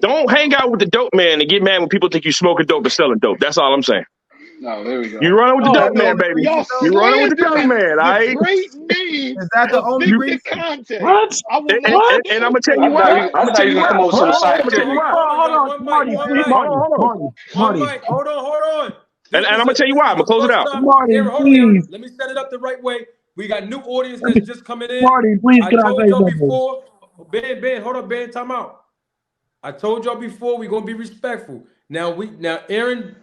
Don't hang out with the dope man and get mad when people think you smoking dope or selling dope. That's all I'm saying. No, there we go. You running with the dope man, baby. You running with the dope man, all right? Great name. Is that the only reason? What? And I'm gonna tell you why. I'm gonna tell you why. Come on, some scientific. Hold on, Marty. Hold on. And I'm gonna tell you why. I'm gonna close it out. Marty, please. Let me set it up the right way. We got new audience that's just coming in. Marty, please, I can I told say y'all something? before. Ben, hold up, Ben, time out. I told y'all before we're gonna be respectful. Now Aaron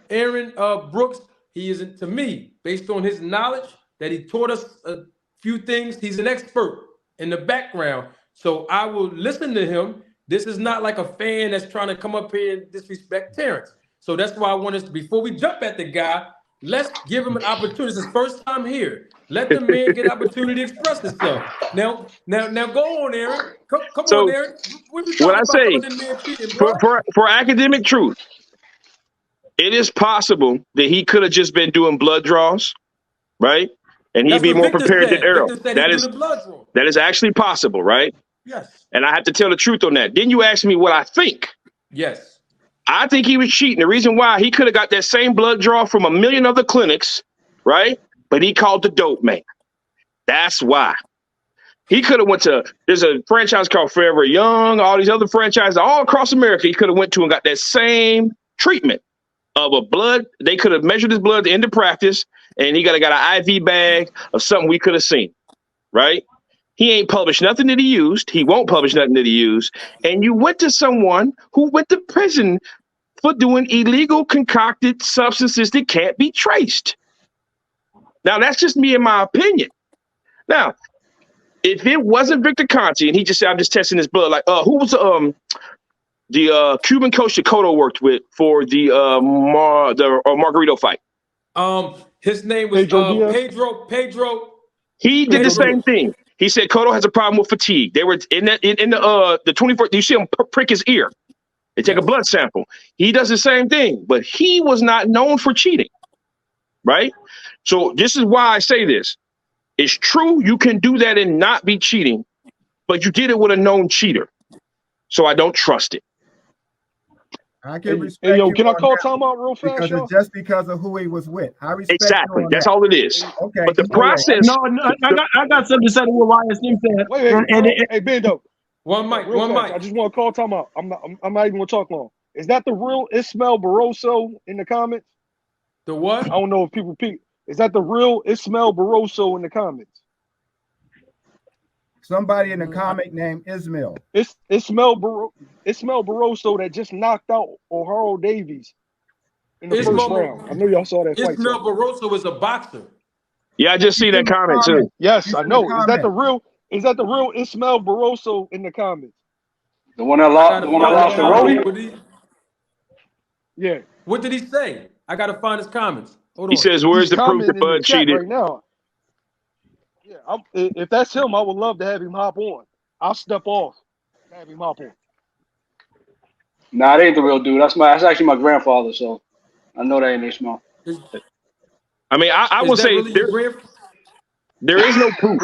Brooks, he isn't, to me, based on his knowledge that he taught us a few things. He's an expert in the background, so I will listen to him. This is not like a fan that's trying to come up here and disrespect Terrence. So that's why I want us to, before we jump at the guy, let's give him an opportunity. It's his first time here. Let the man get an opportunity to express himself. Now, go on, Aaron. Come on, Aaron. What I say, for academic truth, it is possible that he could have just been doing blood draws, right? And he'd be more prepared than Errol. That is actually possible, right? Yes. And I have to tell the truth on that. Then you ask me what I think. Yes. I think he was cheating. The reason why, he could have got that same blood draw from a million other clinics, right? But he called the dope man. That's why. He could have went to, there's a franchise called Forever Young, all these other franchises all across America. He could have went to and got that same treatment of a blood. They could have measured his blood at the end of practice, and he got an IV bag of something we could have seen, right? He ain't published nothing that he used. He won't publish nothing that he used. And you went to someone who went to prison for doing illegal concocted substances that can't be traced. Now, that's just me and my opinion. Now, if it wasn't Victor Conte and he just said, I'm just testing his blood, like, who was the Cuban coach that Cotto worked with for the Margarito fight? His name was Pedro. He did the same thing. He said Cotto has a problem with fatigue. They were in the 24th. You see him prick his ear. They take a blood sample. He does the same thing, but he was not known for cheating, right? So this is why I say this. It's true you can do that and not be cheating, but you did it with a known cheater. So I don't trust it. I can respect can I call time out real fast? Because it's just because of who he was with. I respect exactly. That's all it is. Okay. But the process. No, I got something to say to what Ryan Sim said. Wait. Hey, Bendo. One mic. I just want to call time out. I'm not even gonna talk long. Is that the real Ismael Barroso in the comments? The what? I don't know if people peep. Is that the real Ismael Barroso in the comments? Somebody in the comment named Ismael. It's Ismael Barroso that just knocked out O'Hara Davies in the first round. I know y'all saw that fight. Ismael Barroso is a boxer. Yeah, I just see that comment too. Yes, I know. Is that the real Ismael Barroso in the comments? The one that lost the Rolly? Yeah. What did he say? I gotta find his comments. Hold on. He says, "Where's the proof that Bud cheated?" Right now. Yeah, if that's him, I would love to have him hop on. I'll step off. Have him hop on. Nah, that ain't the real dude. That's actually my grandfather, so I know that ain't Ismael. I mean, I will say really there is no proof.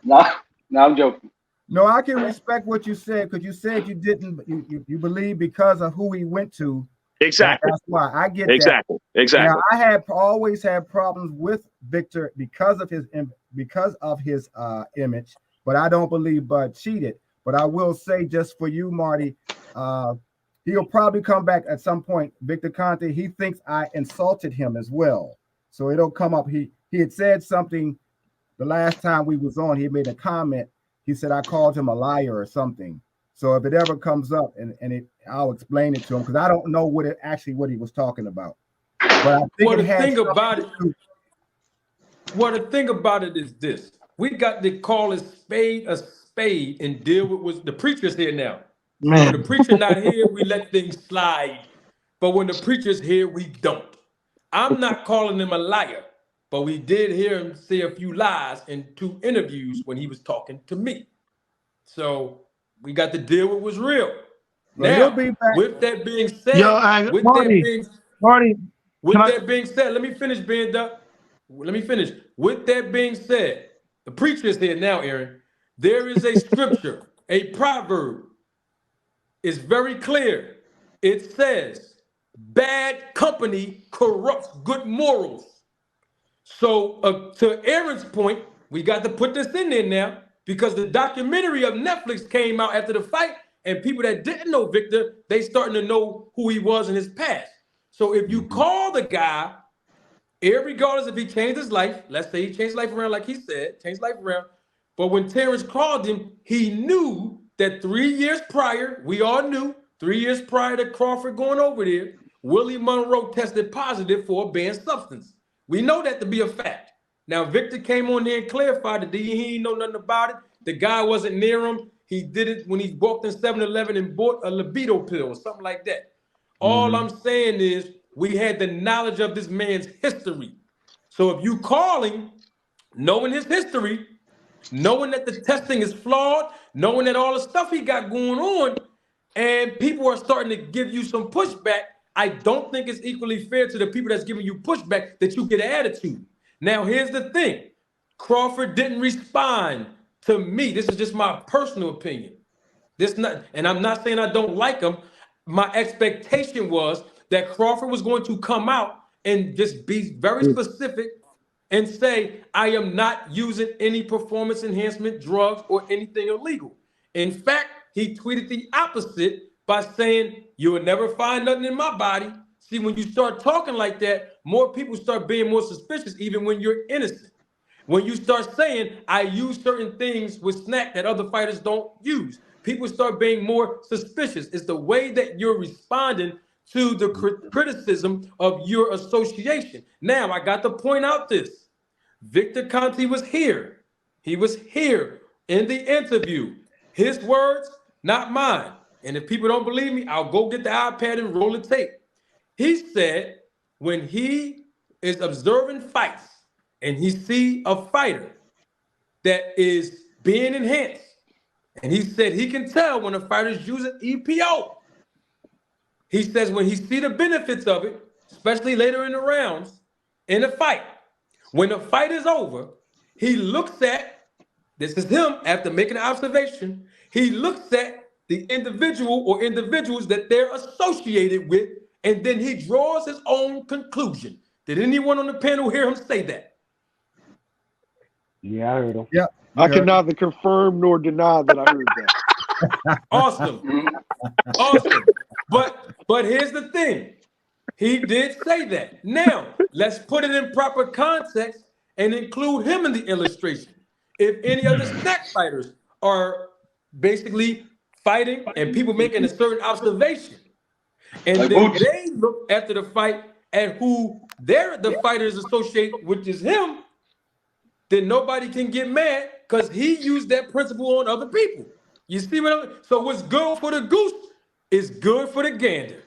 Nah, I'm joking. No, I can respect what you said because you said you didn't. You believe because of who he went to. Exactly. That's why I get exactly. that. Exactly. Now, I have always had problems with Victor because of his image, but I don't believe Bud cheated. But I will say, just for you, Marty, he'll probably come back at some point. Victor Conte, he thinks I insulted him as well, so it'll come up. He had said something the last time we was on. He made a comment. He said I called him a liar or something. So if it ever comes up, I'll explain it to him because I don't know what he was talking about. But I think the thing about it is this: we got to call a spade and deal with the preacher's here now. Man. When the preacher not here, we let things slide. But when the preacher's here, we don't. I'm not calling him a liar, but we did hear him say a few lies in 2 interviews when he was talking to me. So we got to deal with what's real. Now, with that being said, that being said, let me finish, Ben. Let me finish. With that being said, the preacher is here now, Aaron. There is a scripture, a proverb is very clear. It says, bad company corrupts good morals. So to Aaron's point, we got to put this in there now because the documentary of Netflix came out after the fight, and people that didn't know Victor, they starting to know who he was in his past. So if you call the guy, irregardless if he changed his life, let's say he changed his life around like he said, changed life around, but when Terrence called him, he knew that 3 years prior, we all knew, 3 years prior to Crawford going over there, Willie Monroe tested positive for a banned substance. We know that to be a fact. Now, Victor came on there and clarified that he didn't know nothing about it. The guy wasn't near him. He did it when he walked in 7-Eleven and bought a libido pill or something like that. All I'm saying is we had the knowledge of this man's history. So if you call him, knowing his history, knowing that the testing is flawed, knowing that all the stuff he got going on, and people are starting to give you some pushback, I don't think it's equally fair to the people that's giving you pushback that you get an attitude. Now, here's the thing. Crawford didn't respond to me. This is just my personal opinion. And I'm not saying I don't like him. My expectation was that Crawford was going to come out and just be very specific and say, I am not using any performance enhancement drugs or anything illegal. In fact, he tweeted the opposite by saying, you will never find nothing in my body. See, when you start talking like that, more people start being more suspicious, even when you're innocent. When you start saying, I use certain things with Snack that other fighters don't use, people start being more suspicious. It's the way that you're responding to the criticism of your association. Now, I got to point out this. Victor Conte was here. He was here in the interview. His words, not mine. And if people don't believe me, I'll go get the iPad and roll the tape. He said when he is observing fights and he see a fighter that is being enhanced, and he said he can tell when a fighter is using EPO. He says when he see the benefits of it, especially later in the rounds, in a fight, when the fight is over, he looks at, this is him after making an observation, he looks at the individual or individuals that they're associated with, and then he draws his own conclusion. Did anyone on the panel hear him say that? Yeah, I heard him. Yeah. I can neither confirm nor deny that I heard that. Awesome. Awesome. But here's the thing. He did say that. Now, let's put it in proper context and include him in the illustration. If any other Snack fighters are basically fighting and people making a certain observation, and like then Boots. they look after the fight at who the fighters associate, which is him, then nobody can get mad because he used that principle on other people. You see what I'm saying? So what's good for the goose is good for the gander.